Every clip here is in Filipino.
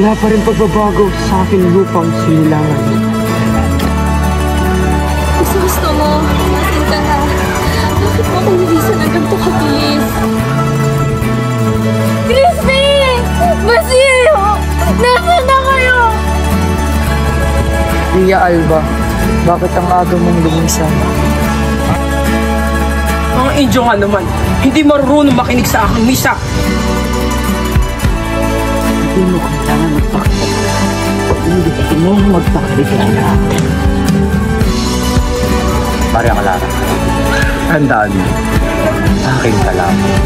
Wala pa rin pagbabago sa aking lupang sinilangan. Gusto mo, nasin ka na. Bakit mo ako nilisan ng ganito kabilis? Crispy! Basilio! Nasaan na kayo? Tia Alba, bakit ang aga mong lumisan? Mga Indio nga naman, hindi marunong makinig sa aking misa. Hindi mo kailangan magpakita. Hindi mo magpakita. Maria Clara, tandaan mo, aking kalaman.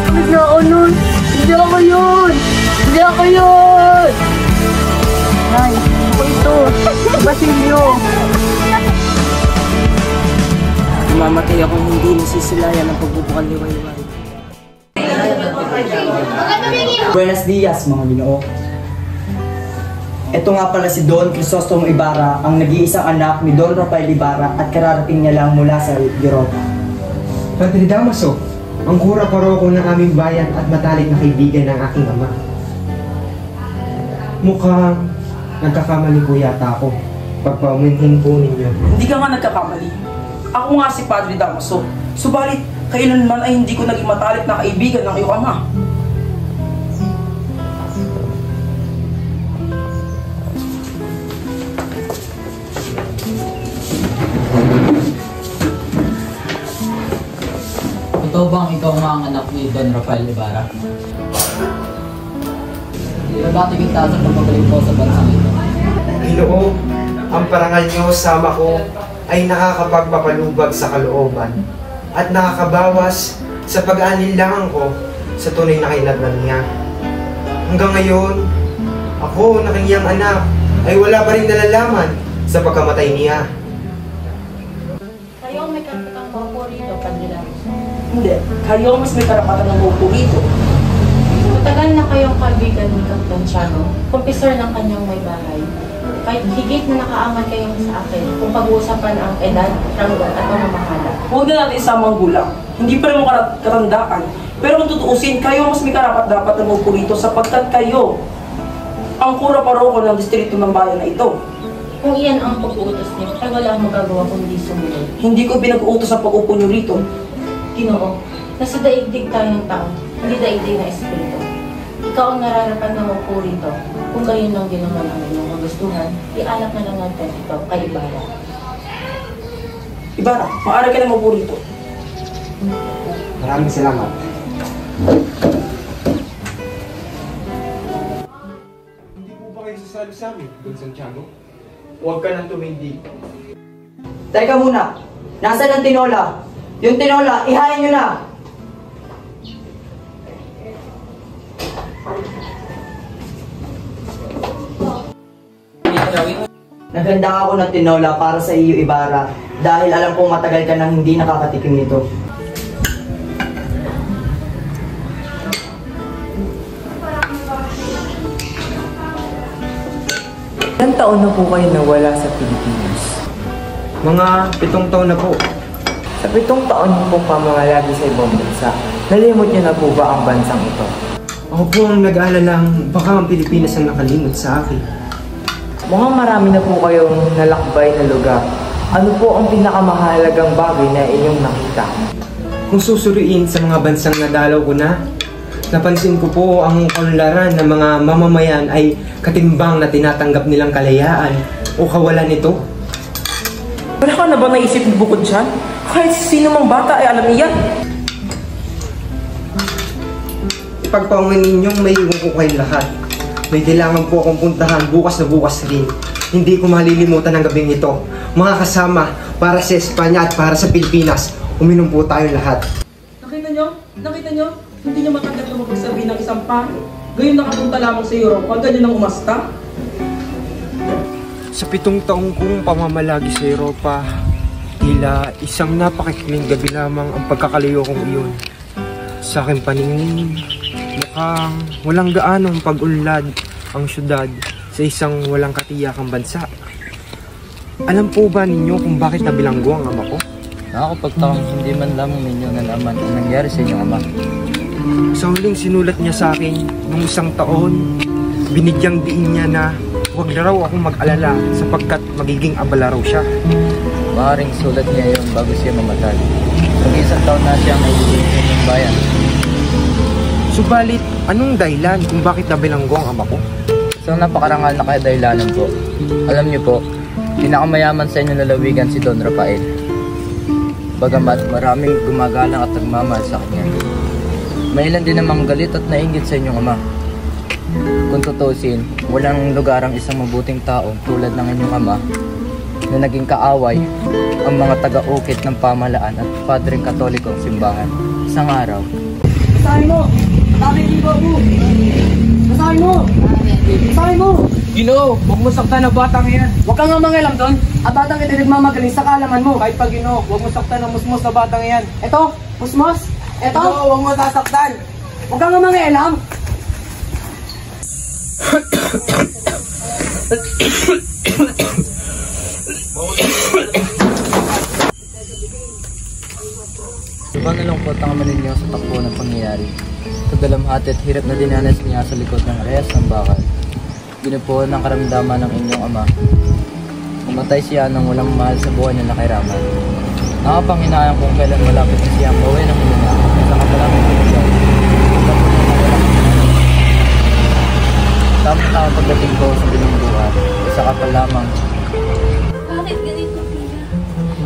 Hindi ako nun! Hindi ako yun! Hindi ako yun! Ay, ako ito. Basilio. Mamatay ako hindi nasisilayan ang pagbubukal liwayway. Buenos dias, mga Ginoo. Ito nga pala si Don Crisostomo Ibarra, ang nag-iisang anak ni Don Rafael Ibarra at kararating niya lang mula sa Europa. Padre Damaso, ang kura paroko ng aming bayan at matalik na kaibigan ng aking ama. Mukhang nagkakamali po yata ako pagpauminhin po ninyo. Hindi ka nga nagkakamali. Ako nga si Padre Damaso. Subalit, kailanman ay hindi ko naging matalik na kaibigan ng iyong ama. Ito bang ikaw nga ang anak ni Don Rafael Ibarra? Ibabati kita sa pagmagaling ko sa bansang ito. Ginoo, ang parangal niyo sa ama ko ay nakakapagpapalubag sa kalooban at nakakabawas sa pag-aalinlangan ko sa tunay na kainagnan niya. Hanggang ngayon, ako na kanyang anak ay wala pa rin nalalaman sa pagkamatay niya. Kayo may karapatang maupo rito, Padre Damaso. Hindi, kayo mas may karapatan ng maupo rito. Matagal na kayong kaibigan ni Captain Tiago, kumpisor ng kanyang may bahay. Kahit higit na nakaaman kayong sa akin kung pag-uusapan ang edad, ranggan at pamamahala. Huwag na natin isama ang gulang. Hindi pa rin mo katandaan. Pero kung tutuusin, kayo mas may karapat dapat na maupo rito sapagkat kayo ang kura paroko ng distrito ng bayan na ito. Kung iyan ang pag-uutos niyo, ay wala akong magagawa kundi sumunod. Hindi ko pinag-uutos ang pag-upo niyo rito. Ginoo, nasa daigdig tayo ng tao, hindi daigdig na espiritu. Ikaw ang nararapat na maupo rito. Kung gayon lang din naman ang inyong kagustuhan, ialak na lang natin ito kay Ibarra. Ibarra, maaari ka na maupo rito. Maraming salamat. Hindi po ba kayo sasalo sa amin, Don Santiago? Huwag ka nang tumindig. Teka muna, nasaan ang tinola? Yung tinola, ihain nyo na! Naghanda ako ng tinola para sa iyo, Ibarra, dahil alam kong matagal ka nang hindi nakakatikim nito. Ilang taon na po kayo nawala sa Pilipinas? Mga 7 taon na po. Sa 7 taon niyo pong pamamalagi sa ibang bansa, nalimot niyo na po ba ang bansang ito? Ako po ang nag-aalalang baka ang Pilipinas ang nakalimot sa akin. Mukhang marami na po kayong nalakbay na lugar. Ano po ang pinakamahalagang bagay na inyong nakita? Kung susuriin sa mga bansang nadalaw ko na, napansin ko po ang kaunlaran ng mga mamamayan ay katimbang na tinatanggap nilang kalayaan o kawalan nito. Wala ka na ba naisip bukod dyan? Kahit sino mang bata ay alam niyan. Ipagpaungan ninyong may iwan ko kayong lahat. May kailangan po akong puntahan bukas na bukas rin. Hindi ko malilimutan ang gabing ito. Mga kasama, para sa Espanya at para sa Pilipinas, uminom po tayo lahat. Nakita nyo? Nakita nyo? Hindi nyo matanggap na mapagsabi ng isang pari. Gayon nakapunta lamang sa Europa, ganyan ang umasta. Sa 7 taong kong pamamalagi sa Europa, tila isang napakikling gabi lamang ang pagkakalayo kong iyon. Sa aking paningin, mukhang walang gaanong pag-unlad ang syudad sa isang walang katiyakang bansa. Alam po ba ninyo kung bakit nabilanggo ang ama ko? Nakakapagtakang hindi man lamang ninyo nalaman ang nangyari sa inyong ama. Sa huling sinulat niya sa akin nung 1 taon, Binigyang diin niya na huwag na raw akong mag-alala sapagkat magiging abala raw siya. Maaaring sulat niya yun bago siya mamatay. Mag-isang taon na siyang naililingin ng bayan. Subalit, anong dahilan kung bakit nabilanggo ang ama ko? Isang napakarangal na kadahilanan po. Alam niyo po, pinakamayaman sa inyong lalawigan si Don Rafael. Bagamat maraming gumagalang at nagmamahal sa kanya. May ilan din namang galit at nainggit sa inyong ama. Kung tutusin, walang lugar ang isang mabuting tao tulad ng inyong ama na naging kaaway ang mga taga-ukit ng pamahalaan at padring katolikong simbahan. Isang araw, Basahin mo! Bakit di ba mo? Basahin mo! Basahin mo! Ginoo, huwag mo saktan ang batang yan. Huwag kang nga mangialam doon. At batang ito nagmamagaling sa kaalaman mo. Kahit pa Ginoo, huwag mo saktan ang musmos na batang yan. Ito, musmos. Ito, Ginoo, huwag mo sasaktan. huwag kang nga mangialam. panalungkot ang ama ninyo sa takbo ng pangyayari. Kadalamhati at hirap na dinanas niya sa likod ng rehas ng bakal. Ginupuan ng karamdaman ng inyong ama. Umatay siya nang walang mahal sa buhay na nakiraman. Nakapanginayang kung kailan malapit na siya ang bawi ng iluna. Sa kapalamang pinagay. Tama-tama pagdating ko sa binungguhan. Isa ka pa lamang. Bakit ganito, Tia?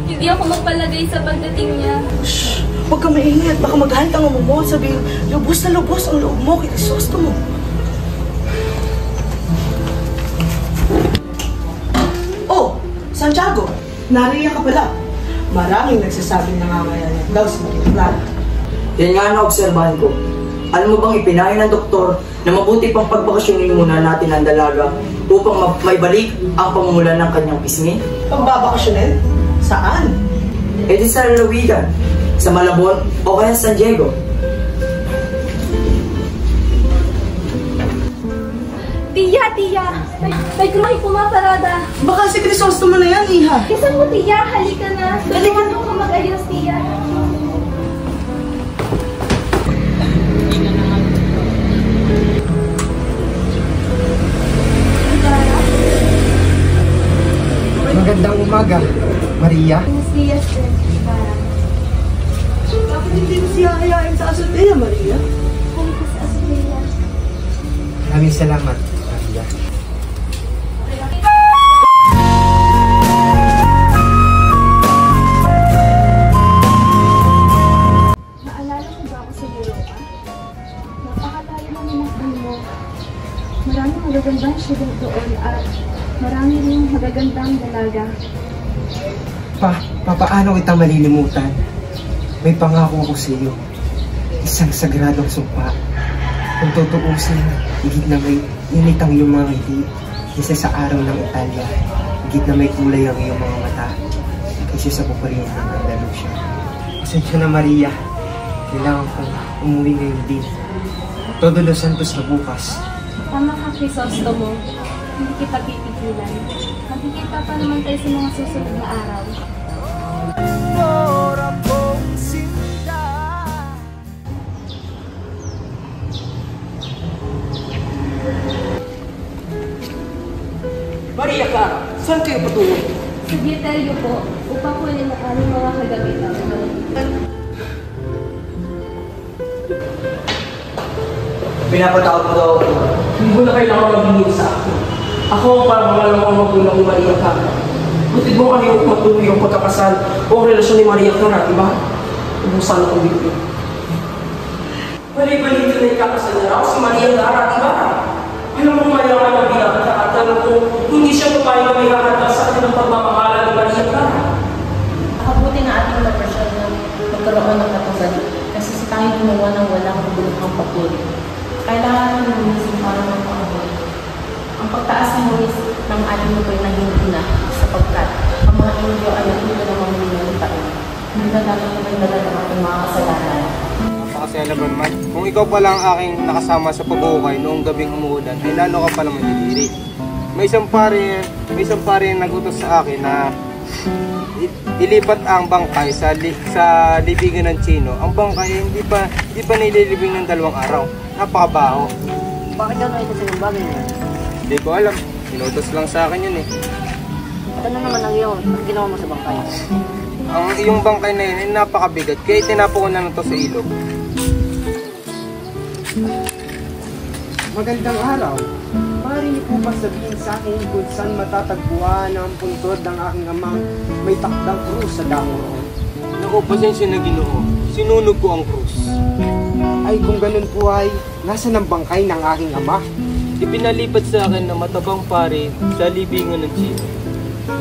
Hindi ako magpalagay sa pagdating niya. Shhh! Huwag ka maingay at baka magalit ang ama mo at sabihin, lubos na lubos ang loob mo kay Crisostomo. Oh, Santiago, nariyan ka pala. Maraming nagsasabing nangangayanan daw sa Maria Clara. Yan nga na-obserbahan ko. Alam mo bang ipinayo ng doktor na mabuti pang pagbakasyonin muna natin ang dalaga upang maibalik ang pamumulan ng kanyang pisngi? Pagbabakasyonin? Saan? E di sa lalawigan, sa Malabon o kaya San Diego. Tia! May kruhay pumaparada. Baka si Crisostomo na yan, Iha. Kisan mo, Tia. Halika na. Tulungan mo ko mag-ayos, Tia. Magandang umaga, Maria. Buenos dias, Tia. Bakit hindi mo siya hayain sa azotea, Maria? Halika sa azotea. Maraming salamat, Maria. Naalala mo ba ako sa Europa? Napakalayo mo minakdan mo. Maraming magagandang syudad doon at marami rin magagandang dalaga. Papaano kita malilimutan? May pangako ako sa iyo. Isang sagradong sumpa. Kung tutuusin, higit na may init ang iyong mga ngiti. Isa sa araw ng Italia, higit na may kulay ang iyong mga mata. Kaysa sa pupariyo ng Andalusia. Pasensya na, Maria. Kailangan kong umuwi ngayon din. Todo Los Santos na bukas. Tama ka, Crisostomo. Hindi kita pipigilan. Magkikita pa naman tayo sa mga susunod na araw. Maria Clara, saan kayo patungo? Sa Bietelio po, upang kunin ang aming mga kagamitan. Pinapatawag mo daw ako. Hindi mo na kailangan magbingin sa akin. Ako ang parang malamang magulang ni Maria Clara. Butid mo kayo matuloy yung pagkakasal o ang relasyon ni Maria Clara, di ba? Ubusan akong bibig. Balik-balik na ikakasal na raw si Maria Clara, di ba? Alam mo mayaman na binakata at alam ko hindi siya papayag na may kakata sa atin ng pagmamahala ni Maria Clara. Nakabuti na ating mag-persyon na magkaroon ng katasal kasi sa tayo gumawa ng walang kabulukang papuri. Kailangan ng lumisin para ng pangahon. Ang pagtaas ng lumis ng ating lupoy na hindi na sapagkat ang mga Indio ay natuto ng mga milyong taon. Hindi na dapat naman dala ng ating mga kasalanan. Napakasaya naman man. Kung ikaw pala ang aking nakasama sa pag-uukay noong gabing umuulan, ay lalo ka pala manliliri. May isang pare na nagutos sa akin na ilipat ang bangkay sa libigan ng Chino. Ang bangkay hindi pa nililibing ng 2 araw. Napakabaho. Bakit ka nakita sa bagay na yun? Hindi ko alam. Sinutos lang sa akin yun eh. At ano naman ang iyon? Ang ginawa mo sa bangkay? Ang iyong bangkay na yun ay napakabigat, kaya tinapo ko na to sa ilog. Magandang araw. Maaari niyo po ba sabihin sa akin kung saan matatagpuan ang puntod ng aking amang may takdang krus sa damo roon? Naku, pasensya na Ginoo. Sinunog ko ang krus. Ay, kung ganun po ay, nasa ng bangkay ng aking ama? Ipinalipat sa akin na matabang pare sa libingan ng Chino.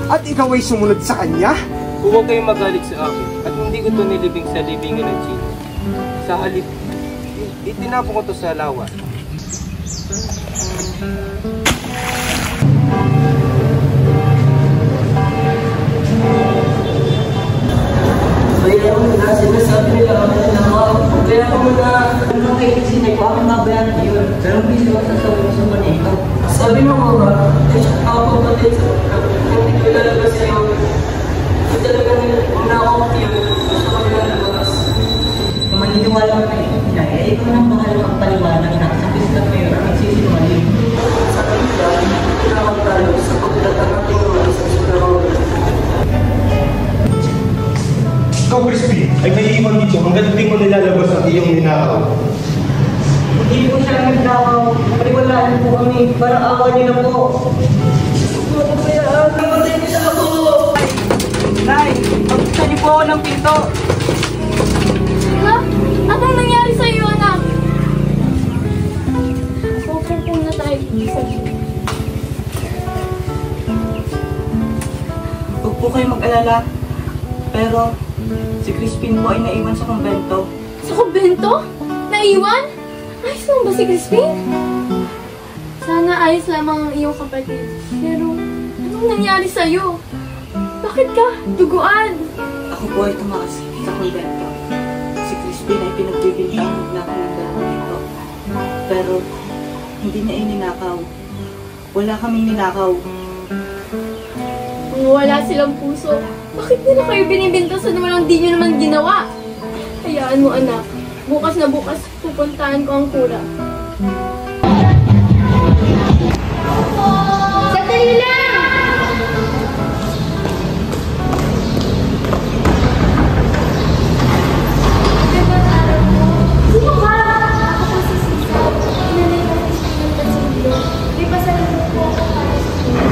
At ikaw ay sumunod sa kanya? Huwag kayong magalit sa akin at hindi ko ito nilibing sa libingan ng Chino. Sa halip, itinapo ko ito sa lawa. Kaya ako na sinasabi nila ako na kaya ako na ano kayo sinay ko ang mabayan yun. Pero hindi ko sasabi mo sa manito. Sabi mo mo ba, ako kapatid sa hindi ko lalabas sa'yo. Kung talagang una ako yun, gusto ko lalabas. Kung maniniwala ko kayo, eh ikaw nang mahal ang paliwanag na sa piskat mo yun ang nagsisinungaling. Sa kanila, tinawag tayo sa paglalang ating mga isang sinarawin. Ikaw, Crispy, ay may iwan dito hanggang hindi mo nilalabas ang iyong ninakaw. Hindi po siya nagnakaw. Paliwalaan po kami. Parang awa niyo na po. Namatay niyo siya ako! Nay, pagbukan niyo po ako ng pinto. Ha? Anong nangyari sa iyo, anak? Pupupong na tayo sa iyo. Huwag po kayo mag-alala. Pero, si Crispin po ay naiwan sa kumbento. Sa kumbento? Naiwan? Ayos lang ba si Crispin? Sana ayos lamang ang iyong kapatid. Pero, anong nangyari sa iyo? Bakit ka duguan? Ako po ay tumakas sa kumbento. Si Crispin ay pinagbibintang na ako ng dalawang ito. Pero, hindi na ininakaw. Wala kaming ninakaw. Kung wala silang puso, bakit nila kayo binibinta sa walang di nyo naman ginawa? Hayaan mo, anak. Bukas na bukas, pupuntahan ko ang kura. Sandali lang! Sino ka? Ako po si Sisa. Inanay na si Sisa sa mundo. May pasalubong po ako para sa iyo.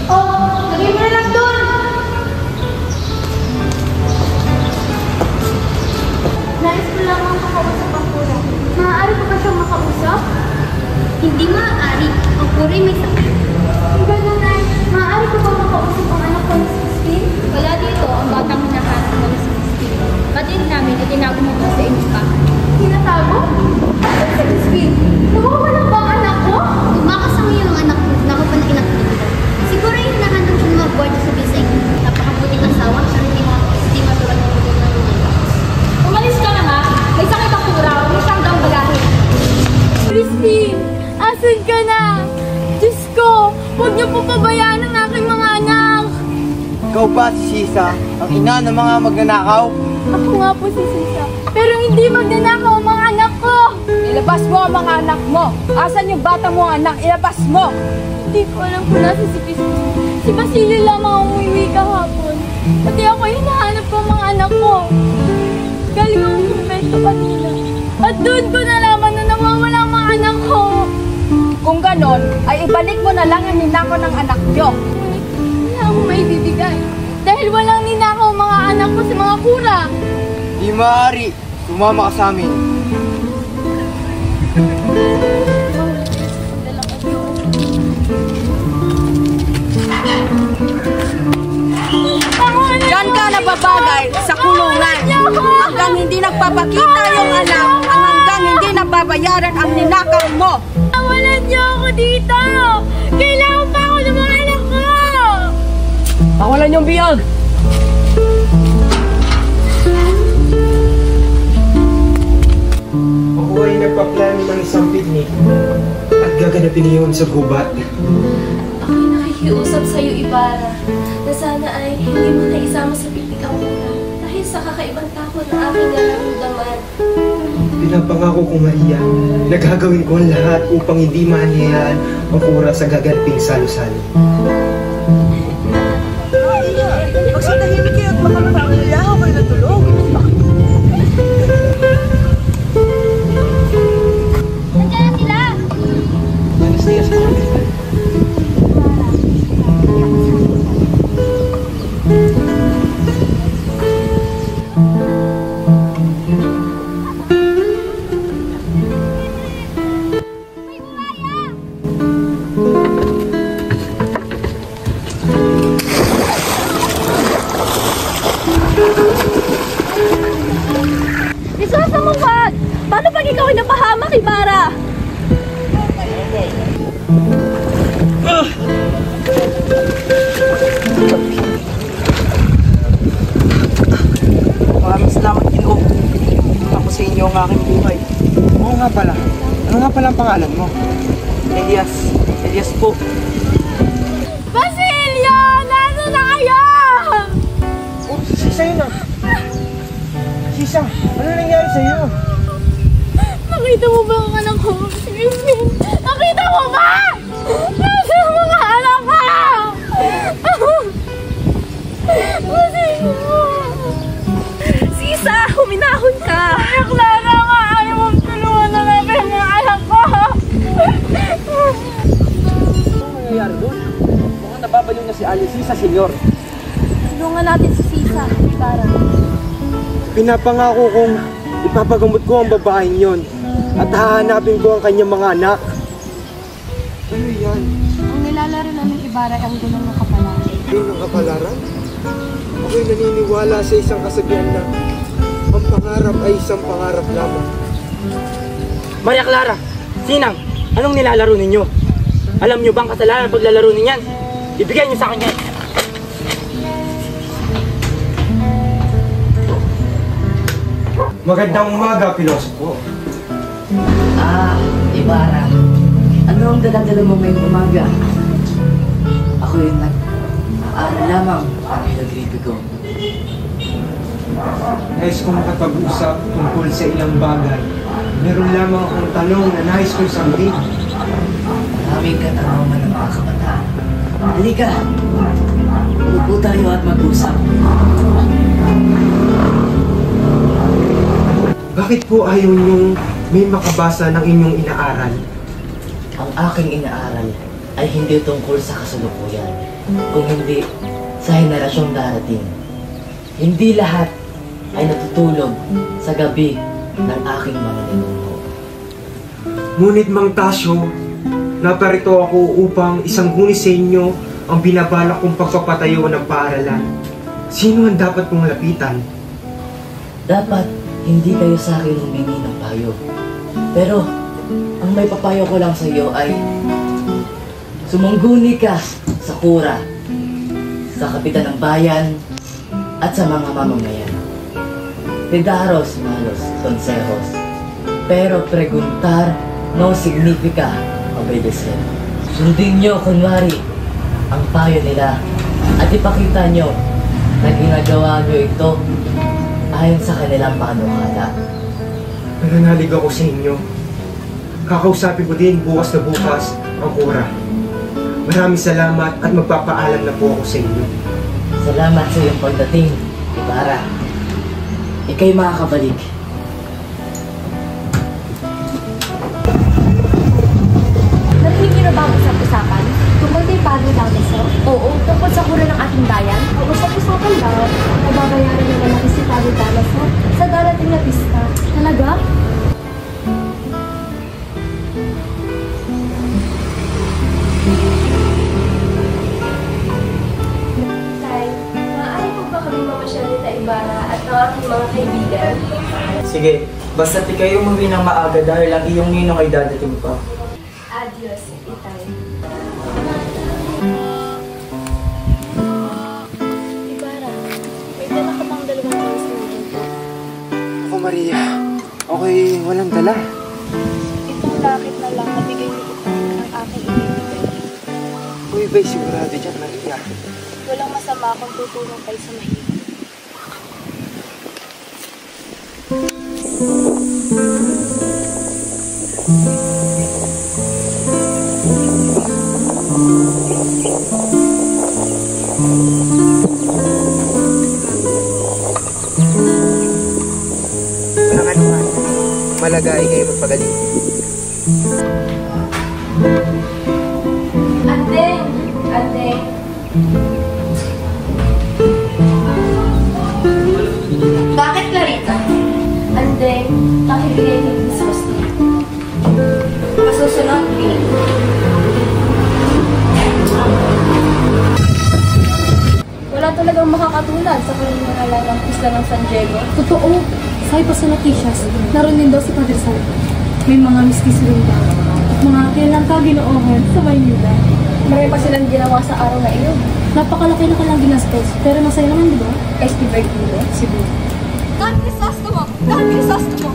Oh, lagay mo na lang doon! Nais ko lang ang makausap ang kura. Maaari ko ba siyang makausap? Hindi maaari. Ang kuray may sakit. Kung gano'n ay, maaari ko ba makausap ang anak ko na si Christine? Wala dito ang batang hinahanap mo na si Christine. Batid namin at tinago mo sa inyong bahay. Tinatago? Ano si Christine? Nawawala ba ang anak ko? Tumakas ang iyong anak mo na kapag inaktibo. Siguro yung hinahanap siya ng mga guardia sa bisa inyo. Napakabuting asawa siya hindi matulad ng buting ng lupa. Umalis ka na nga. May sakit ang kura. Huwag siyang gambalahin. Christine! Asan ka na? Diyos ko! Huwag niyo po pabayaan ang aking mga anak! Ikaw ba si Sisa, ang ina ng mga magnanakaw? Ako nga po si Sisa. Pero hindi magnanakaw ang mga anak ko! Ilabas mo ang mga anak mo! Asan yung bata mo anak? Ilabas mo! Hindi ko alam kung nasa si Christine. Si Basilio lamang ang umuwi kahapon. Pati ako hinahanap ko ang mga anak ko. Galing akong kumbento kanina. At doon ko nalaman na nawawala ang mga anak ko. Kung ganon, ay ibalik mo na lang ang ninakaw ng anak nyo. Wala akong maibibigay. Dahil walang ninakaw ang mga anak ko sa mga kura. Di maaari. Sumama ka sa amin. Diyan ka nababagay sa kulungan. Hanggang hindi nagpapakita yung anak, hanggang hindi nababayaran ang ninakaw mo. Tawalan niyo ako dito! Kailangan pa ako ng mga anak ko! Tawalan yung biyag! Ako ay nagpaplano ng isang picnic at gaganapin iyon sa gubat. Ako'y nakikiusap sa'yo, Ibarra, na sana ay hindi mo na isama sa picnic ang kura. Dahil sa kakaibang takot na aking nararamdaman. Pinapangako ko, Maria, na gagawin ko ang lahat upang hindi mahanihan ang kura sa gaganaping salo-salo. Magsatahimik kayo at makalalaho kayo na tulog. Nandiyan na sila! Isusa mo wag! Paano pag ikaw ay napahamak, Ibarra? Maraming salamat, Ginoo. Ako sa inyo ang aking buhay. Oo nga pala. Ano nga pala ang pangalan mo? Elias. Elias po. Basilio! Nasa na kayo? Oh, Sisa yun ah. Sisa, ano nangyari sa'yo? Nakita mo ba ang anak ko? Nakita mo ba? Nasa ang mga anak ko? Basilio! Sisa, huminahon ka! Clara nga! Ayaw mong tulungan na namin ang mga anak ko! Ano nangyayari doon? Mukhang nababaliw na si Alice sa senyor. Tulungan natin si Sisa, Ibarra. Pinapangako kong ipapagamot ko ang babaeng yon at hahanapin ko ang kanyang mga anak. Ano yan? Ang nilalaro namin Ibarra ang gulong ng kapalaran. Gulong ng kapalaran? Ako'y naniniwala sa isang kasabihan na ang pangarap ay isang pangarap lamang. Maria Clara, Sinang, anong nilalaro ninyo? Alam nyo bang kasalanan paglalaro ninyan? Ibigay nyo sa akin yan. Magandang umaga, Pilosopo. Ibarra. Ano ang daladala mo ngayong umaga? Ako yung nag-aaral lamang ang pinag-review ko. Nais kong makapag-usap tungkol sa ilang bagay. Meron lamang akong tanong na nais kong sabihin. Maraming katanungan ng mga kabataan. Halika! Upo tayo at mag-usap. Bakit po ayaw niyong may makabasa ng inyong inaaral? Ang aking inaaral ay hindi tungkol sa kasalukuyan, kung hindi sa henerasyong darating. Hindi lahat ay natutulog sa gabi ng aking mga ninuno. Ngunit Mang Tasyo, naparito ako upang isangguni sa inyo ang binabalak kong pagpapatayo ng paaralan. Sino ang dapat kong lapitan? Dapat hindi kayo sa akin humingi ng payo. Pero, ang may papayo ko lang sa iyo ay sumungguni ka sa kura, sa kapitan ng bayan, at sa mga mamamayan. Pedaros malos consejos, pero preguntar no significa obedecer. Sundin nyo kunwari ang payo nila at ipakita nyo na ginagawa nyo ito ayon sa kanilang panukala. Nananalig ako sa inyo. Kakausapin ko din bukas na bukas ang kura. Maraming salamat at magpapaalam na po ako sa inyo. Salamat sa iyong pagdating, Ibarra. Ika'y makakabalik. Narinig niyo na ba ang usap-usapan? Tungkol kay Padre Damaso? Oo, tungkol sa kura ng ating bayan. Ang usap-usapan daw, nababayaran na malaki si Padre Damaso sa darating na pista. Talaga? Tay, maaari po ba kami mamasyal ni Ibarra at ng aking mga kaibigan? Sige, basta di kayo umuwi ng maaga dahil ang iyong ninong ay dadating pa. Adios, Itay. Ibarra, may dala ka bang dalawang pangsinuhin? Ako, Maria. Okay, walang dala. Itong lakit na lang nabigay ni Itay ng aking ibibigay. Uy, ba'y sigurado dyan, Maria? Walang masama kung tutulong kayo sa mahirap. Walang anuman. Malagay kayo magpagaling. Andeng! Andeng! Bakit, Clarita? Andeng, pakibigay ni Miss Rosti. Masusunod, Pink. Wala talagang makakatulad sa kalingalan ng Isla ng San Diego. Totoo. Sa iba sa Naticias, naroon din daw si Padre San. May mga mistis rin daw. At mga kilalang kaginoohan sa Maynila. Marami pa silang ginawa sa araw na iyon. Napakalaki na kalang ginastos. Pero masaya naman, di ba? Kay Steve Vergilo, Cebu. God Crisostomo! God Crisostomo!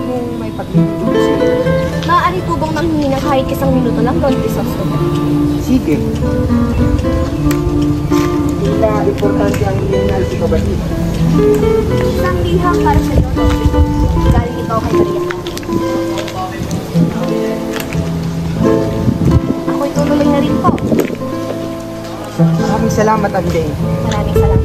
Anong may paglilingkod sa iyo? Maaari po bang manghingi ng kahit isang minuto lang, Don Crisostomo? Sige. Tila importante ang iyong nalipikabatid. Isang liham para sa iyo, Don Crisostomo. Galing ito kay Maria. Ako'y tutuloy na rin po. Maraming salamat, Andeng. Maraming salamat.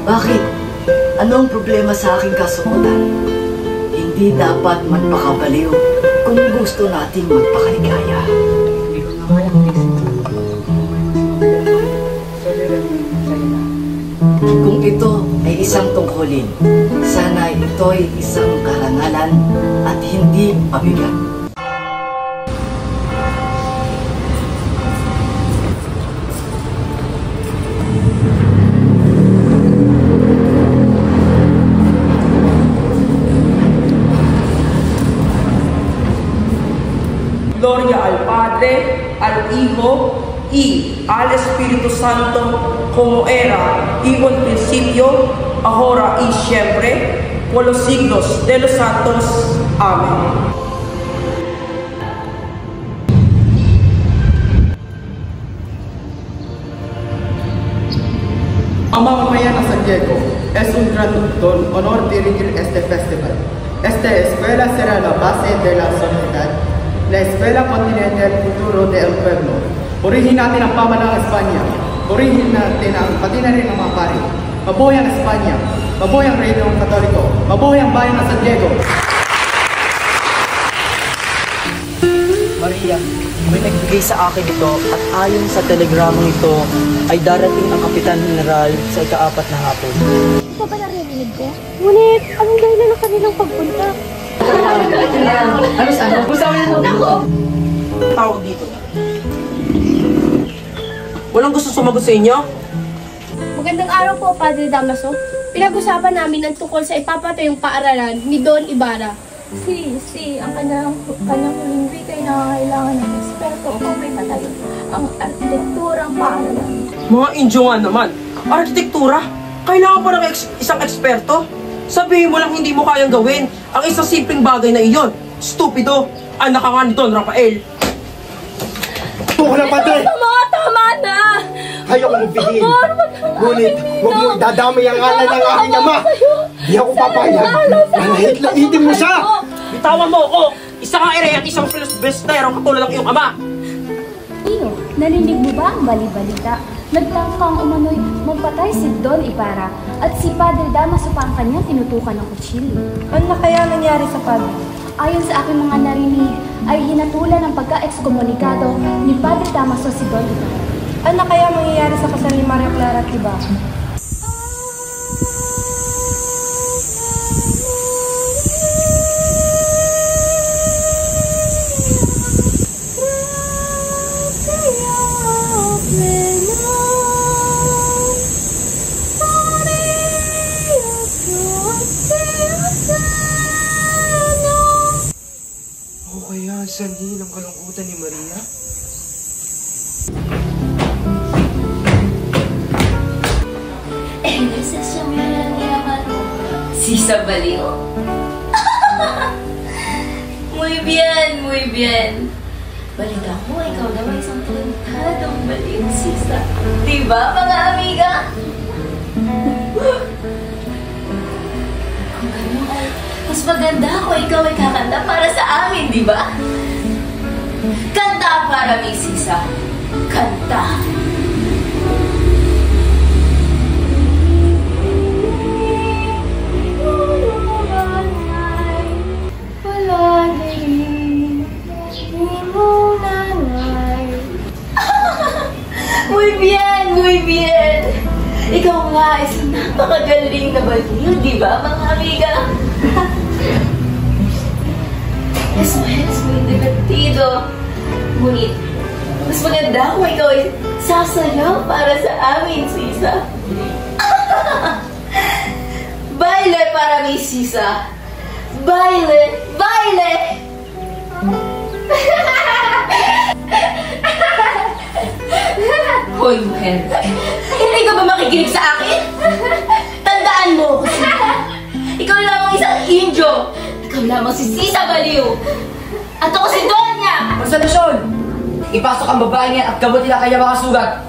Bakit? Ano ang problema sa aking kasuotan? Hindi dapat magpakabaliw kung gusto nating magpakaligaya. Kung ito ay isang tungkulin, sana ito'y isang karangalan at hindi pabigat. Gloria al Padre, al Hijo y al Espíritu Santo, como era, y en principio, ahora y siempre, por los siglos de los santos. Amén. Ang mamamayan ng San Diego es un gran honor dirigir este festival. Esta escuela será la base de la sociedad. La escuela contiene el futuro del pueblo. Purihin natin ang pamahalaan ng Espanya. Purihin natin ang pati na rin ng mga pari. Mabuhay ang Espanya. Mabuhay ang Reyno Katoliko. Mabuhay ang bayan ng San Diego. Maria, may nagbigay sa akin ito at ayon sa telegramong ito ay darating ang Kapitan General sa ika-4 na hapon. Ito ba narinig ko? Ngunit, anong dahilan ng kanilang pagpunta? Tawag dito. Walang gusto sumagot sa inyo? Magandang araw po, Padre Damaso. Pinag-usapan namin ang tungkol sa ipapatayong paaralan ni Don Ibarra. Ang kanyang huling week ay nangangailangan ng eksperto upang may patayo ang arkitekturang paaralan. Mga Indio nga naman. Arkitektura? Kailangan pa ng isang eksperto? Sabihin mo lang hindi mo kayang gawin ang isang simpleng bagay na iyon. Stupido! Anak ka nga ni Don Rafael. Tuko na, Padre! Tama na! Ayaw ko magpigil. Ngunit, huwag mo idadamay ang ngalan ng aking ama. Di ako papayag. Nanahit-lahitin mo siya! Bitawan mo ako! Isa kang ere at isang filibustero katulad ng iyong ama! Iyo, narinig mo ba ang bali-balita? Nagtangkang umano'y magpatay si Don Ibarra at si Padre Damaso pa ang kanyang tinutukan ng kutsilyo. Ano kaya nangyari sa Padre? Ayon sa aking mga narinig, ay hinatulan ng pagka-ekskomunikado ni Padre Damaso si Don Ibarra. Ano kaya mangyayari sa kasal ni Maria Clara at iba? Sisa Baliw? Muy bien, muy bien. Balita ko, ikaw daw ay isang talentadong baliw, Sisa. Diba, mga amiga? Kung ganun ay, mas maganda kung ikaw ay kakanta para sa amin, diba? Kanta para mi, Sisa. Kanta. Muy bien, muy bien. Ikaw nga, isang napakagaling na baliw, di ba, mga amiga? Es muy divertido. Ngunit, mas maganda kung ikaw ay sasayaw para sa amin, Sisa. Baile para mi, Sisa. Baile, baile! Hoy, mujer. Hindi ka ba makikinig sa akin? Tandaan mo, ikaw lamang isang Indio. Ikaw lamang si Sisa Baliw. At ako si Donya. Konsolasyon! Ipasok ang babae niyan at gamot nila kaya makasugat.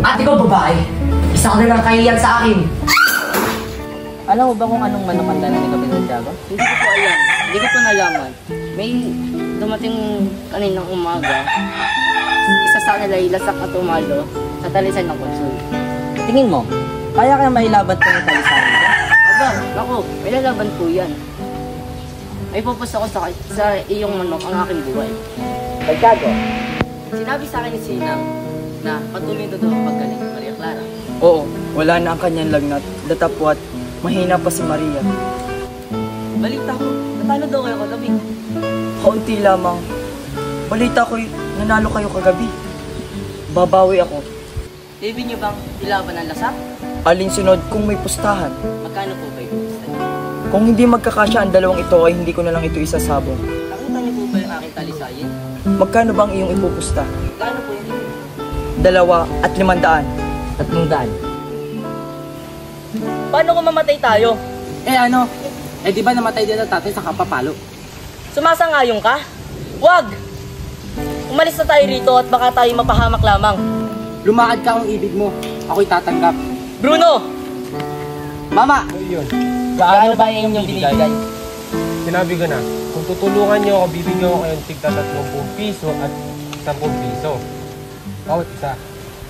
At ikaw babae, isa ko na lang kahiyan sa akin. Alam mo ba kung anong manukanda na ni Kapitan Tiago? Hindi ko po alam. Hindi ko po nalaman. May dumating kaninang umaga. Isa sa kanila ay lasak at umalo sa talisan ng konsul. Tingin mo, kaya kaya mailaban ko ng talisan ito? Aba, naku, may lalaban po yan. May pupus ako sa iyong manok ang aking buhay. Tiago, sinabi sa akin ni Sinang na patuloy na daw ang paggaling ni Maria Clara. Oo, wala na ang kanyang lagnat, datapwat, mahina pa si Maria. Balita ko, natalo daw kayo kagabi. Kaunti lamang. Balita ko'y nanalo kayo kagabi. Babawi ako. Ibig niyo bang ilaban ang lasak? Alinsunod kung may pustahan. Magkano po kayo pustahan? Kung hindi magkakasya ang dalawang ito ay hindi ko na lang ito isasabong. Nakita niyo po ba yung aking talisayin? Magkano bang iyong ipupusta? Magkano po yung 2 at 500. 300. Paano kung mamatay tayo? Eh ano? Eh di ba namatay din ang tatay sa kapapalo? Sumasangayon ka? Wag! Umalis na tayo rito at baka tayo mapahamak lamang. Lumakad ka kung ibig mo. Ako'y tatanggap. Bruno! Mama! Yun. Gaano ba yung inyong binibigay? Sinabi ko na, kung tutulungan nyo ako, bibigyan ko kayong tigda 30 piso at 10 piso. Bawat isa.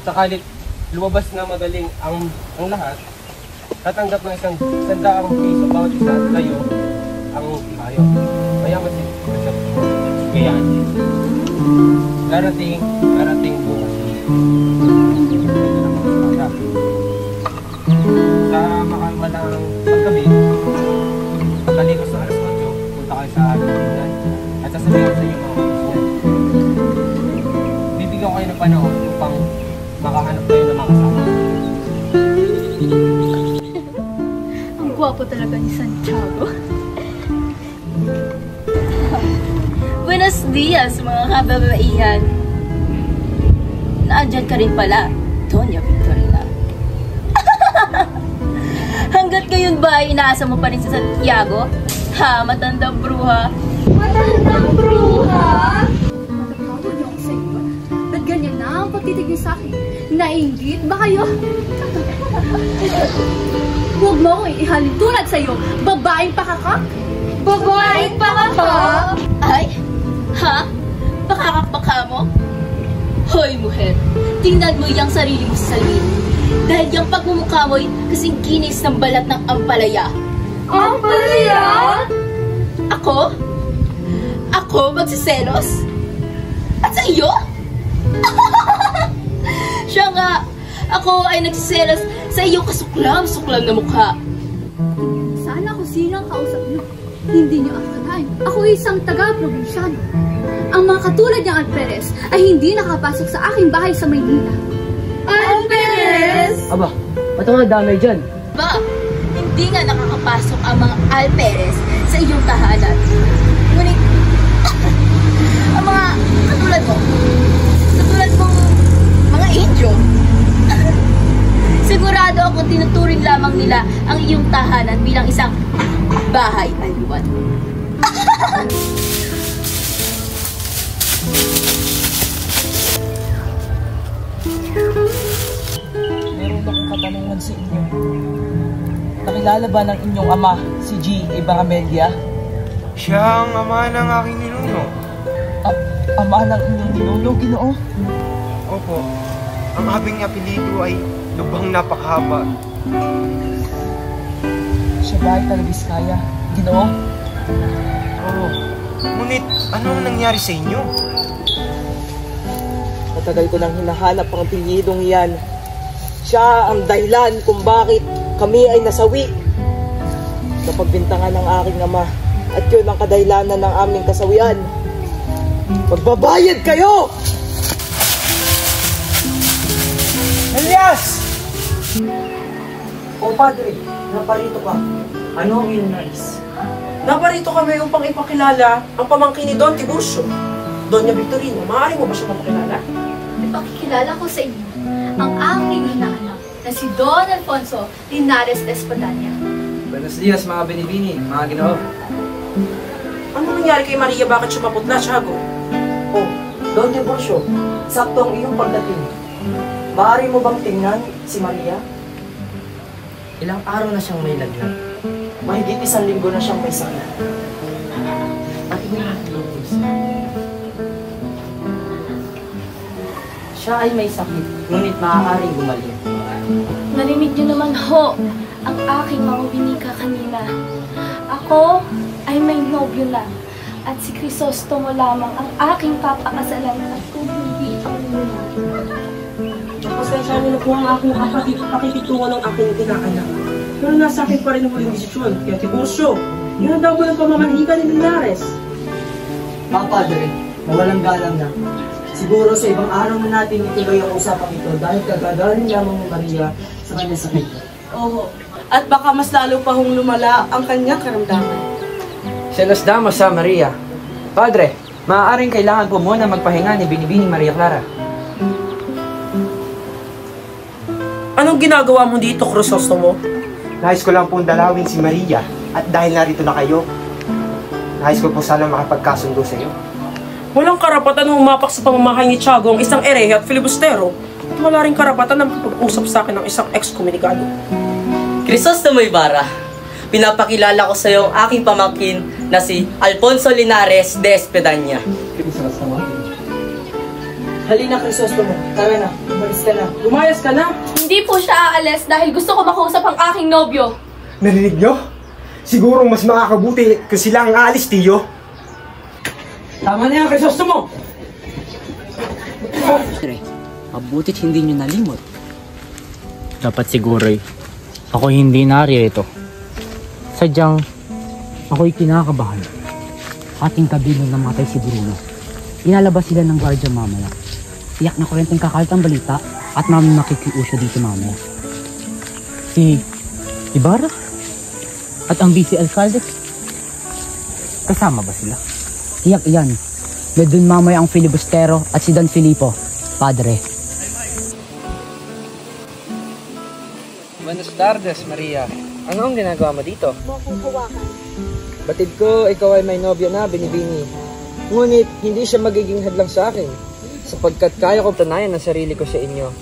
Sakalit lumabas na magaling ang lahat, tatanggap ng 100 piso bawat isa at kayo ang tayo. Mayaman si kaya darating bukas. Sa makawalang paggabi, pagkalikos sa alas 8, punta kayo sa Pilipinas at sasabihin ko sa inyo mga kapatid. Bibigyan ko kayo ng panahon upang makahanap kayo ng mga kasama. Ang gwapo talaga ni Santiago. Buenos dias, mga kababaihan. Naandyan ka rin pala, Doña Victorina. Hanggat ngayon ba inaasa mo pa rin sa Santiago? Ha, matandang bruha? Matandang bruha? Matatawa niyo ako sa iyo. Ba't ganyan na ang pagtitig niyo sa akin? Nainggit ba kayo? Huwag mo akong ihalin tulad sa iyo, babaeng pakakak! Babaeng pakakak? Ay? Ha? Pakakak mo? Hoy, mujer, tingnan mo yung sarili mo sa salamin. Dahil yung pagmumukha mo'y kasing kinis ng balat ng ampalaya. Ampalaya? Ako? Ako magsiselos? At sa iyo? Siya nga, ako ay nagsiselos sa iyong kasuklam-suklam na mukha. Sana kung sino ang kausap niyo, hindi niyo akalain. Ako isang taga-probinsyano. Ang mga katulad niyang Alperes ay hindi nakapasok sa aking bahay sa Maynila. Alperes! Aba, ba't ang damay dyan? Ba, hindi nga nakakapasok ang mga Alperes sa iyong tahanan. Ngunit, ang mga katulad mong mga Indio, sigurado sigurado akong tinuturing lamang nila ang iyong tahanan bilang isang bahay aliwan. Meron akong katanungan sa inyo. Nakilala ba ng inyong ama, si G. Ibarramedia? Siya ang ama ng aking ninuno. Ama ng inyong ninuno, Ginoo? Opo. Ang aming apelido ay Lubhang Napakahaba. Siya ba ay taga-Biskaya, Ginoo? Oo. Ngunit, ano ang nangyari sa inyo? Matagal ko nang hinahanap ang apelyidong iyan. Siya ang dahilan kung bakit kami ay nasawi. Napagbintangan ng aking ama at yun ang kadahilanan ng aming kasawian. Magbabayad kayo! Elias! O Padre, naparito ka. Ano ang iyong nais? Naparito kami upang ipakilala ang pamangkin ni Don Tiburcio. Doña Victorino, maaari mo ba siya mapakilala? Ipakikilala ko sa inyo ang aking inaanak na si Don Alfonso Linares de Espadanya. Buenos dias mga binibini, mga Ginoo. Ano nangyari kay Maria? Bakit siya maputla, Tiago? Oh, Don Tiburcio, sakto ang iyong pagdating. Maaari mo bang tingnan si Maria? Ilang araw na siyang may lagnat. Mahigit 1 linggo na siyang may sakit. Siya ay may sakit, ngunit maaaring gumaling. Narinig niyo naman ho ang aking mga winika kanina. Ako ay may nobyo na at si Crisostomo lamang ang aking papakasalan at kung hindi ang muna. Pasensya niyo na po ang aking pakikitungan ng aking inaanak. Pero nasa akin pa rin ang huling desisyon. Kaya Tiburcio, yun ang daw walang pamamanhikan ni Linares. Mga Padre, mawalang galang na. Siguro sa ibang araw na natin ituloy ang usapang ito dahil kagagaling lamang ni Maria sa kanyang sakit. Oo. At baka mas lalo pa hong lumala ang kanyang karamdaman. Se los damos sa Maria. Padre, maaaring kailangan po muna magpahinga ni Binibining Maria Clara. Anong ginagawa mo dito, Crisostomo? Nais ko lang pong dalawin si Maria. At dahil narito na kayo, nais ko po sana makapagkasundo sa iyo. Walang karapatan na humapak sa pamamahay ni Tiago ang isang erehe at filibustero. At wala rin karapatan na makapag-usap sa akin ng isang ex-komunikado. Crisostomo Ibarra, pinapakilala ko sa iyo ang aking pamangkin na si Alfonso Linares de Espadanya. Halina, Crisostomo. Tara na, umalis ka na. Lumayas ka na! Hindi po siya aalis dahil gusto ko makausap ang aking nobyo. Narinig nyo? Siguro mas makakabuti kung sila ang aalis, Tiyo. Tama na yan, Crisostomo! Mabutit hindi nyo nalimot. Dapat siguro'y ako hindi narito. Sadyang ako'y kinakabahan. Ating kabilang namatay si Bruno. Inalabas sila ng gwardiya mamaya. Tiyak na kurenteng kakalat ang balita at makikiusyo dito mamaya. Si Ibarra at ang vice alcalde, kasama ba sila? Tiyak iyan. Na dun mamaya ang filibustero at si Don Filipo, Padre. Buenas tardes, Maria. Ano ang ginagawa mo dito? Bakong hawakan. Batid ko, ikaw ay may nobyo na, Binibini. Ngunit, hindi siya magiging hadlang sa akin, sapagkat kaya ko tanayan ang sarili ko sa inyo.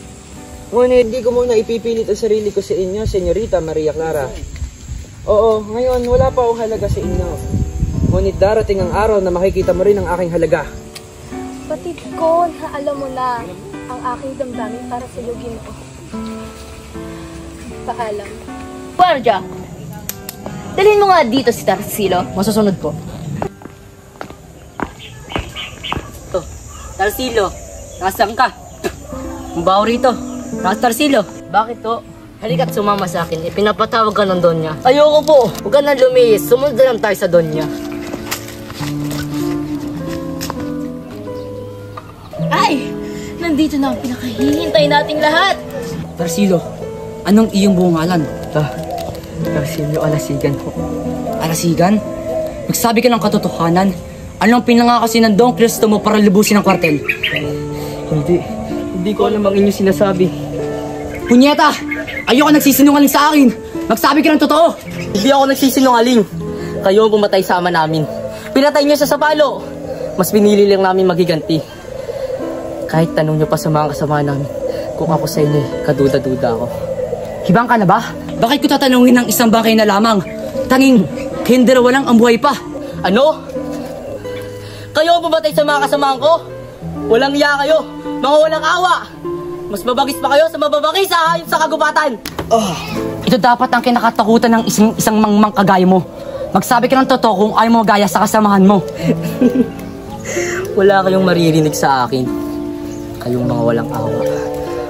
Ngunit, hindi ko muna ipipilit ang sarili ko sa inyo, Senyorita Maria Clara. Oo, ngayon, wala pa akong halaga sa inyo. Ngunit darating ang araw na makikita mo rin ang aking halaga. Batid ko na alam mo na ang aking damdamin para sa iyo, Ginoo. Paalam. Guardia, dalhin mo nga dito si Tarsilo. Masusunod po. Tarsilo, nasaan ka? Mabaho rito. Tarsilo. Bakit to? Halika't sumama sa akin. Ipinapatawag ka ng Donya. Ayoko po. Huwag ka nang lumihis. Sumunod na lang tayo sa Donya. Ay! Nandito na ang pinakahihintay nating lahat. Tarsilo, anong iyong bungalan? Tarsilo Alasigan po. Alasigan? Magsabi ka ng katotohanan. Anong pinangakasi ng Don Crisostomo para lubusin ang kwartel? Hindi ko alam ang inyong sinasabi. Punyeta! Ayoko nagsisinungaling sa akin. Magsabi ka ng totoo. Hindi ako nagsisinungaling. Kayo ang pumatay sa ama namin. Pinatay niyo siya sa palo. Mas pinili lang namin magiganti. Kahit tanong niyo pa sa mga kasama namin, kung ako sa inyo, kaduda-duda ako. Hibang ka na ba? Bakit ko tatanungin ng isang bangkay na lamang? Tanging, kayong dalawa lang ang buhay pa. Ano? Kayo ang pumatay sa mga kasamahan ko? Walang iya kayo. Mga walang awa. Mas mabagis pa kayo sa mababagis sa hayop sa kagubatan. Ito dapat ang kinakatakutan ng isang mangmang kagaya mo. Magsabi ka ng totoo kung ayaw mo gaya sa kasamahan mo. Wala kayong maririnig sa akin. Kayong mga walang awa.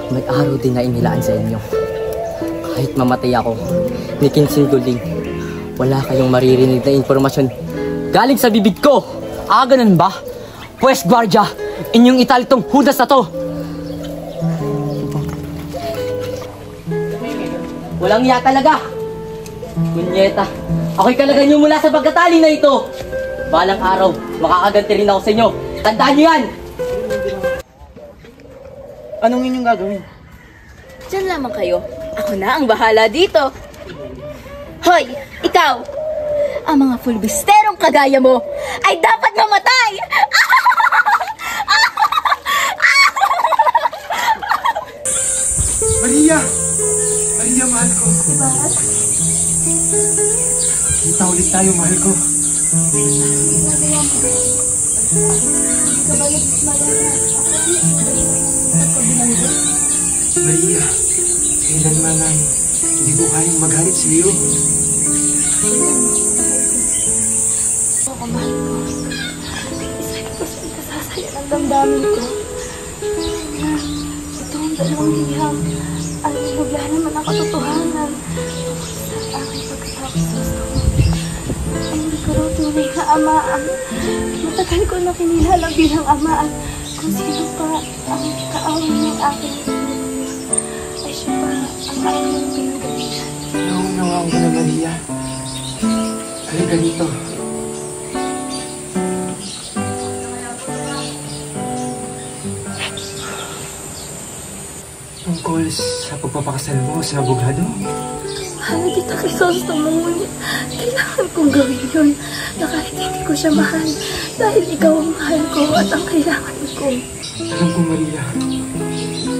May araw din na inilaan sa inyo. Kahit mamatay ako, ni Kinsing Guling, wala kayong maririnig na impormasyon galing sa bibig ko. Ganun ba? Pwes, Guardia, inyong italitong hudas na to. Walang iya talaga. Kunyeta, ako'y kalagay niyo mula sa pagkatali na ito. Balang araw, makakaganti rin ako sa inyo. Tandaan niyo yan! Anong inyong gagawin? Diyan lamang kayo. Ako na ang bahala dito. Hoy, ikaw! Ang mga fulbisterong kagaya mo ay dapat mamatay! Maria! Maria, mahal ko. Kita ulit tayo, mahal ko. Maria, kailanman lang hindi ko kayang magalit sa iyo. Ako, mahal ko. Isa'y kasasaya ng damdamin ko. Ito ang dalawang liham. Ang wala naman ang katotohanan. Sa aking pagkatapos sa hindi ko raw tunay na ama. Matagal ko na kinilala bilang ama at kung sino pa ang kaaway ng aking ay siya pa ang aking pinagalitan. Naunawaan ko na, Maria. Halika dito. Tungkol sa pagpapakasal mo sa abogado? Mahal kita kay Sosto mo, ngunit kailangan kong gawin yun na kahit hindi ko siya mahal dahil ikaw ang mahal ko at ang kailangan ko. Alam ko, Maria.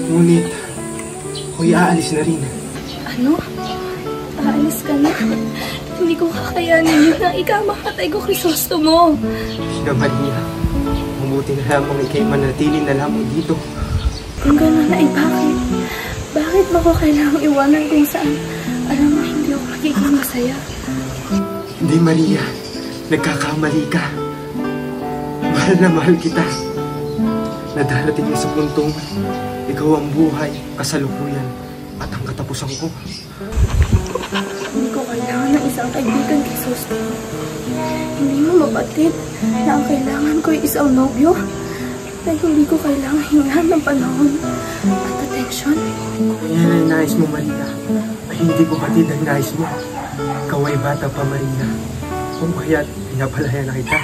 Ngunit, ako'y aalis na rin. Ano? Aalis ka na? Hindi ko kakayanin yun na ikamakatay ko kay Sosto mo. Ina, Maria. Mabuti na lamang ikay manatili na lamang dito. Kung gano'n na bakit? Bakit mo ko kailangang iwanan kung saan? Alam mo, hindi ako magiging masaya. Hindi, Maria. Nagkakamali ka. Mahal na mahal kita. Nadarating na sa puntong ikaw ang buhay, kasalukuyan, at ang katapusan ko. Hindi ko kailangan ng isang kaibigan kay Sosto. Hindi mo mabatid na ang kailangan ko ay isang nobyo. Dahil hindi ko kailangan hingahan ng panahon at atensyon. Kung yan ay nais mo, Maria, ay hindi ko batid ang nais mo. Ikaw ay bata pa, Maria. Kung kaya't pinapalaya na kita.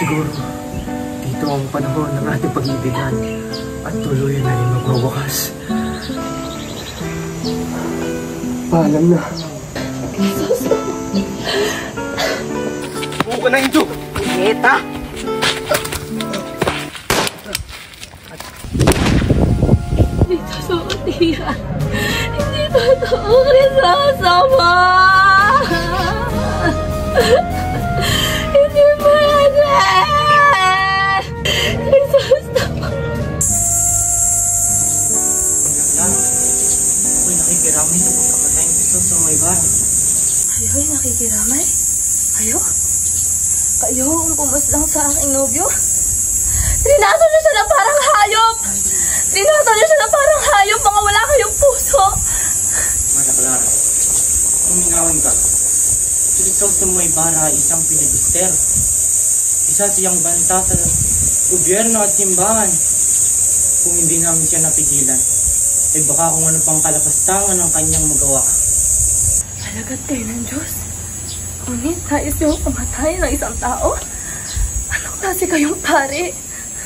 Siguro, dito ang panahon ng ating pag-ibigan at tuluyan na rin magwawakas. Paalam na. Buka na, Injo! Eta! Hindi totoo, Tia. Hindi totoo, Crisosoma! Hindi pwede! Crisosoma! Ako'y nakikiramay sa pagkamatay ng Kristo sa may bahay. Kayo'y nakikiramay? Kayo? Kayo ang pumaslang sa aking nobyo? Trinaso niyo siya na parang hayop! Trinaso niyo siya na parang hayop, mga wala kayong puso! Mada Clara, kumingawan ka. Si Kristo sa may bara isang pilibuster. Isa siyang banta sa gobyerno at simbahan. Kung hindi namin siya napigilan, ay baka kung ano pang kalapastangan ng kanyang magawa. Halagat kayo ng Diyos. Ngunit nais niyo pamatay ng isang tao? Ano kasi kayong pare?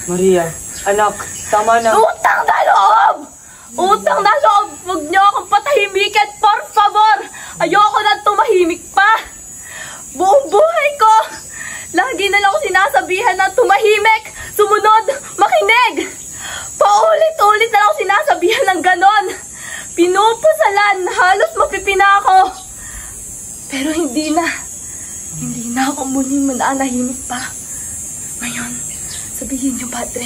Maria, anak, tama na. Utang na loob! Utang na loob! Huwag niyo akong patayin! hindi na ako muling mananahimik pa. Ngayon, sabihin niyo, Padre.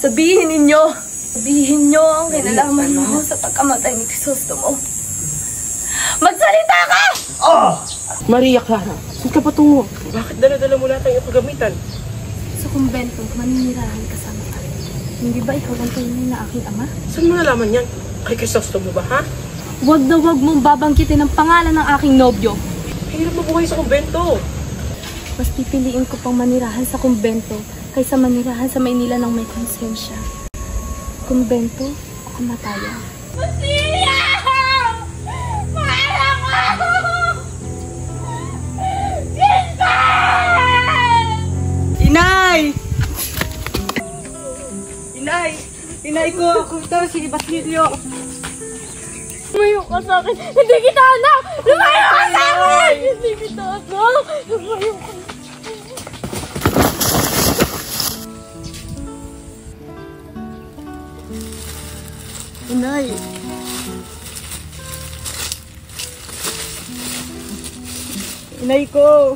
Sabihin niyo ang kinalaman mo sa pagkamatay ni Crisostomo. Magsalita ka! Maria Clara, saan ka patungo? Bakit dala-dala mo lahat ang iyong kagamitan? Sa kumbento, maninirahan kasama ka. Hindi ba ikaw ang tunay na aking ama? Saan mo nalaman yan? Kay Crisostomo ba, ha? Huwag na huwag mong babangkitin ang pangalan ng aking nobyo. Hirap mabuhay sa kumbento. Mas pipiliin ko pang manirahan sa kumbento kaysa manirahan sa Maynila ng may konsensya. Kumbento o kamatayan. Basilia! Mahal ako! Inay! Inay ko, ako ito, si Basilio. Lumayo ka sa akin! Hindi kita anak! Lumayo ka sa akin! Hindi kita anak! Lumayo ka! Inay! Inay ko!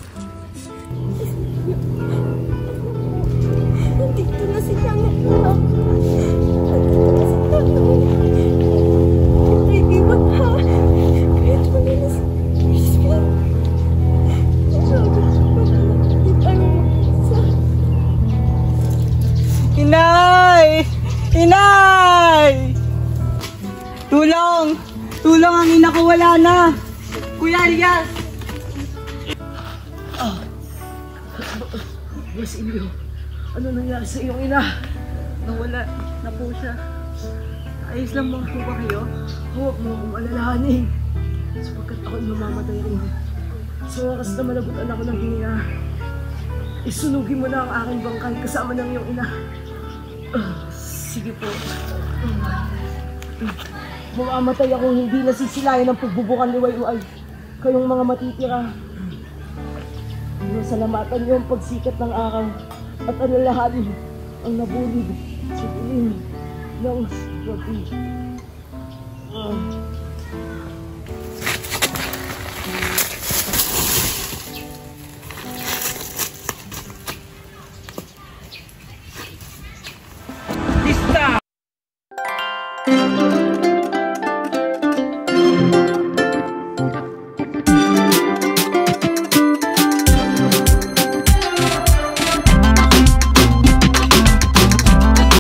Nandito na si Janet, anak. Inay! Inay! Tulong! Tulong, ang ina ko wala na! Kuya Arias! Basilio, ano nangyari sa iyong ina? Nawala na po siya. Ayos lang mga po ba kayo? Huwag mo akong alalahanin. Sapagkat ako'y mamamatay rin. Sa oras na malagutan ako ng hininga, isunugin mo na ang aking bangkay kasama ng iyong ina. Sige po. Mamamatay akong hindi nasisilayan ng pagbubukan ni Wayway. Kayong mga matitira. Salamatan niyo ang pagsikat ng araw at alalahanin ang nabulid sa dilim ng gabi.